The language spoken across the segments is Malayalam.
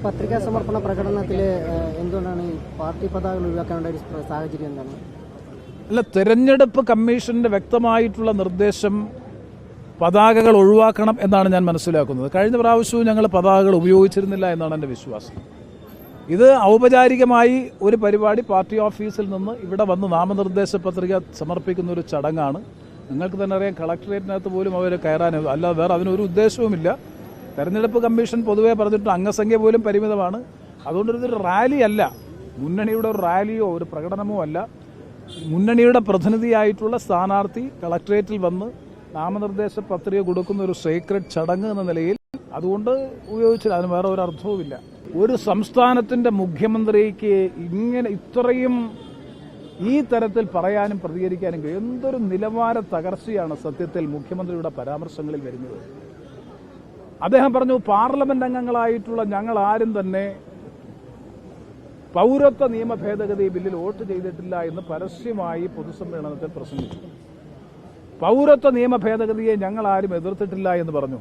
പത്രികാ സമർപ്പണ പ്രകടനത്തിൽ എന്തുകൊണ്ടാണ് ഈ പാർട്ടി പതാകകൾ ഒഴിവാക്കാനുള്ള ഒരു സാഹചര്യം എന്താണ്? അല്ല, തെരഞ്ഞെടുപ്പ് കമ്മീഷന്റെ വ്യക്തമായിട്ടുള്ള നിർദ്ദേശം പതാകകൾ ഒഴിവാക്കണം എന്നാണ് ഞാൻ മനസ്സിലാക്കുന്നത്. കഴിഞ്ഞ പ്രാവശ്യവും ഞങ്ങൾ പതാകകൾ ഉപയോഗിച്ചിരുന്നില്ല എന്നാണ് എൻ്റെ വിശ്വാസം. ഇത് ഔപചാരികമായി ഒരു പരിപാടി പാർട്ടി ഓഫീസിൽ നിന്ന് ഇവിടെ വന്ന് നാമനിർദ്ദേശ പത്രിക സമർപ്പിക്കുന്ന ഒരു ചടങ്ങാണ്. നിങ്ങൾക്ക് തന്നെ അറിയാം, കളക്ടറേറ്റിനകത്ത് പോലും അവർ കയറാൻ, അല്ലാതെ വേറെ അതിനൊരു ഉദ്ദേശവുമില്ല. തെരഞ്ഞെടുപ്പ് കമ്മീഷൻ പൊതുവെ പറഞ്ഞിട്ട് അംഗസംഖ്യ പോലും പരിമിതമാണ്. അതുകൊണ്ട് ഇതൊരു റാലിയല്ല, മുന്നണിയുടെ ഒരു റാലിയോ ഒരു പ്രകടനമോ അല്ല. മുന്നണിയുടെ പ്രതിനിധിയായിട്ടുള്ള സ്ഥാനാർത്ഥി കളക്ടറേറ്റിൽ വന്ന് നാമനിർദ്ദേശ പത്രിക കൊടുക്കുന്ന ഒരു സീക്രട്ട് ചടങ്ങ് എന്ന നിലയിൽ അതുകൊണ്ട് ഉപയോഗിച്ചില്ല. അതിന് വേറെ ഒരു അർത്ഥവുമില്ല. ഒരു സംസ്ഥാനത്തിന്റെ മുഖ്യമന്ത്രിക്ക് ഇത്രയും ഈ തരത്തിൽ പറയാനും പ്രതികരിക്കാനും എന്തൊരു നിലവാര തകർച്ചയാണ് സത്യത്തിൽ മുഖ്യമന്ത്രിയുടെ പരാമർശങ്ങളിൽ വരുന്നത്. അദ്ദേഹം പറഞ്ഞു, പാർലമെന്റ് അംഗങ്ങളായിട്ടുള്ള ഞങ്ങൾ ആരും തന്നെ പൗരത്വ നിയമ ഭേദഗതി ബില്ലിൽ വോട്ട് ചെയ്തിട്ടില്ല എന്ന് പരസ്യമായി പൊതുസമ്മേളനത്തിൽ പ്രസംഗിച്ചു. പൗരത്വ നിയമ ഭേദഗതിയെ ഞങ്ങൾ ആരും എതിർത്തിട്ടില്ല എന്ന് പറഞ്ഞു.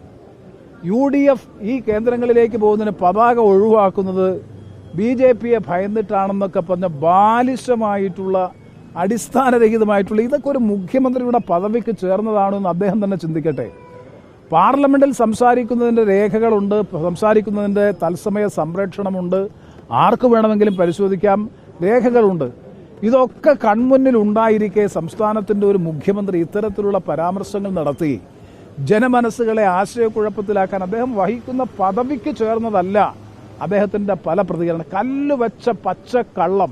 UDF ഈ കേന്ദ്രങ്ങളിലേക്ക് പോകുന്നതിന് പതാക ഒഴിവാക്കുന്നത് BJPയെ ഭയന്നിട്ടാണെന്നൊക്കെ പറഞ്ഞ ബാലിശമായിട്ടുള്ള അടിസ്ഥാനരഹിതമായിട്ടുള്ള ഇതൊക്കെ ഒരു മുഖ്യമന്ത്രിയുടെ പദവിക്ക് ചേർന്നതാണെന്ന് അദ്ദേഹം തന്നെ ചിന്തിക്കട്ടെ. പാർലമെന്റിൽ സംസാരിക്കുന്നതിന്റെ രേഖകളുണ്ട്, സംസാരിക്കുന്നതിന്റെ തത്സമയ സംപ്രേഷണമുണ്ട്, ആർക്ക് വേണമെങ്കിലും പരിശോധിക്കാം, രേഖകളുണ്ട്. ഇതൊക്കെ കൺമുന്നിൽ ഉണ്ടായിരിക്കെ സംസ്ഥാനത്തിന്റെ ഒരു മുഖ്യമന്ത്രി ഇത്തരത്തിലുള്ള പരാമർശങ്ങൾ നടത്തി ജനമനസ്സുകളെ ആശയക്കുഴപ്പത്തിലാക്കാൻ അദ്ദേഹം വഹിക്കുന്ന പദവിക്ക് ചേർന്നതല്ല അദ്ദേഹത്തിന്റെ പല പ്രതികരണം. കല്ലുവെച്ച പച്ചക്കള്ളം,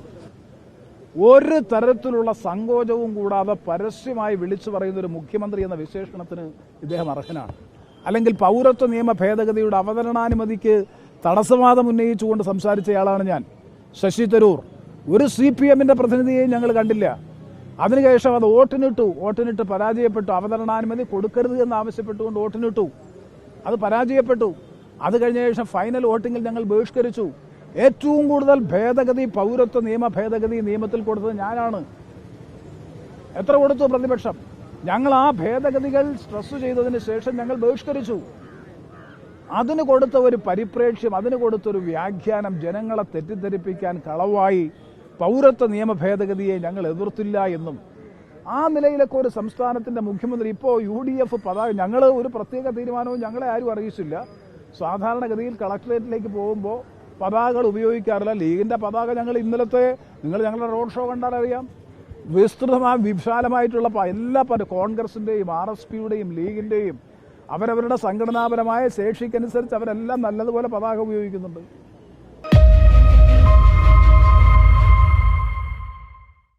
ഒരു തരത്തിലുള്ള സങ്കോചവും കൂടാതെ പരസ്യമായി വിളിച്ചു പറയുന്ന ഒരു മുഖ്യമന്ത്രി എന്ന വിശേഷണത്തിന് ഇദ്ദേഹം അർഹനാണ്. അല്ലെങ്കിൽ പൗരത്വ നിയമ ഭേദഗതിയുടെ അവതരണാനുമതിക്ക് തടസ്സവാദം ഉന്നയിച്ചുകൊണ്ട് സംസാരിച്ചയാളാണ് ഞാൻ, ശശി തരൂർ. ഒരു CPMന്റെ പ്രതിനിധിയെയും ഞങ്ങൾ കണ്ടില്ല. അതിനുശേഷം അത് വോട്ടിനിട്ട് പരാജയപ്പെട്ടു. അവതരണാനുമതി കൊടുക്കരുത് എന്ന് ആവശ്യപ്പെട്ടുകൊണ്ട് വോട്ടിനിട്ടു, അത് പരാജയപ്പെട്ടു. അത് കഴിഞ്ഞ ശേഷം ഫൈനൽ വോട്ടിങ്ങിൽ ഞങ്ങൾ ബഹിഷ്കരിച്ചു. ഏറ്റവും കൂടുതൽ ഭേദഗതി, പൗരത്വ നിയമ ഭേദഗതി നിയമത്തിൽ കൊടുത്തത് ഞാനാണ്. എത്ര കൊടുത്തു പ്രതിപക്ഷം? ഞങ്ങൾ ആ ഭേദഗതികൾ സ്ട്രെസ് ചെയ്തതിന് ശേഷം ഞങ്ങൾ ബഹിഷ്കരിച്ചു. അതിന് കൊടുത്ത ഒരു പരിപ്രേക്ഷ്യം, അതിന് കൊടുത്തൊരു വ്യാഖ്യാനം ജനങ്ങളെ തെറ്റിദ്ധരിപ്പിക്കാൻ കളവായി പൗരത്വ നിയമ ഭേദഗതിയെ ഞങ്ങൾ എതിർത്തില്ല എന്നും ആ നിലയിലൊക്കെ ഒരു സംസ്ഥാനത്തിന്റെ മുഖ്യമന്ത്രി ഇപ്പോൾ UDF പതാക, ഞങ്ങൾ ഒരു പ്രത്യേക തീരുമാനവും ഞങ്ങളെ ആരും അറിയിച്ചില്ല. സാധാരണഗതിയിൽ കളക്ടറേറ്റിലേക്ക് പോകുമ്പോൾ പതാകകൾ ഉപയോഗിക്കാറില്ല. ലീഗിന്റെ പതാക ഞങ്ങൾ ഇന്നലത്തെ നിങ്ങൾ ഞങ്ങളുടെ റോഡ് ഷോ കണ്ടാൽ അറിയാം, വിശാലമായിട്ടുള്ള എല്ലാ കോൺഗ്രസിന്റെയും RSPയുടെയും ലീഗിന്റെയും അവരവരുടെ സംഘടനാപരമായ ശേഷിക്കനുസരിച്ച് അവരെല്ലാം നല്ലതുപോലെ പതാക ഉപയോഗിക്കുന്നുണ്ട്.